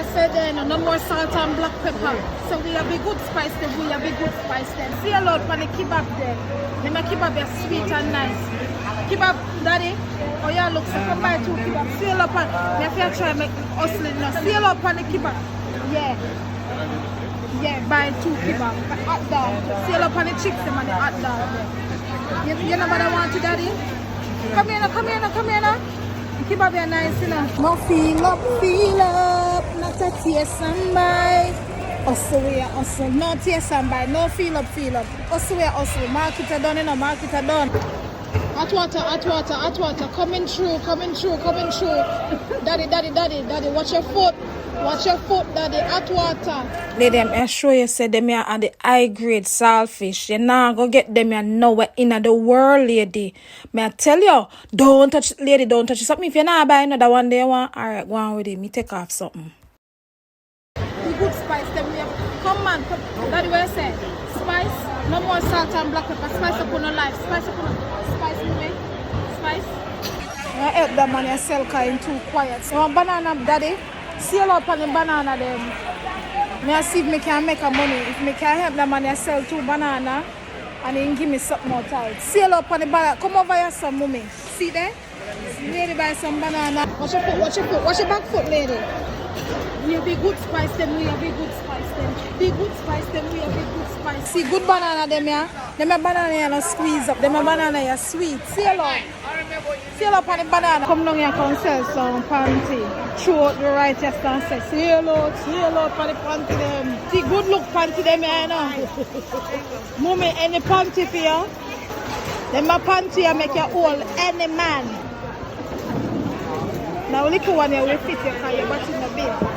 I said no more salt and black pepper. So we have a good spice then, we have a good spice then. See a lot for the kebab there. Them kebab is sweet and nice. Kebab, daddy, oh yeah, look, so come buy 2 kebab. See a lot on, me have to try make hustling now. See a lot on the kebab. Yeah. Yeah, buy 2 kebab. Hot dog. See a lot on the chicks them and the hot dog there. You know what I want to, daddy? Come here now, come here now, come here now. Kebab are nice, you know. No feel up, not a taste and buy. Also we are also, no taste and buy, no feel up. Also we are also, market are done, you know, market are done. Hot water, coming through. Daddy, watch your foot, daddy, hot water. Lady, I show you, say them here are the high grade saltfish. You now go get them here nowhere in the world, lady. May I tell you, don't touch something. If you're not buying another one day, alright, go on with it. Me take off something. The good spice, them we have. Come on, daddy, what I say? Spice, no more salt and black pepper. Spice up on our life. Spice. I help that man and sell kind too quiet. So banana, daddy, seal up on the banana them. Me see if me can make a money. If me can help that man and sell 2 banana and then give me something more tight. Seal up on the banana. Come over here some mommy. See there? Lady buy some banana. Watch your back foot, lady. We have a good spice them, we have a good spice them. The good spice them, we have a good spice. See good banana them here. Them a banana here no squeeze up. Them a banana here sweet. See a lot. See a lot on the banana. Come down here and sell some panty. Throw out the righteous and say, see a lot for the panty them. See good look panty them here now. Mommy, any panty for you? Them a panty here make you hold any man. Now look one here will fit you because you're watching the bill.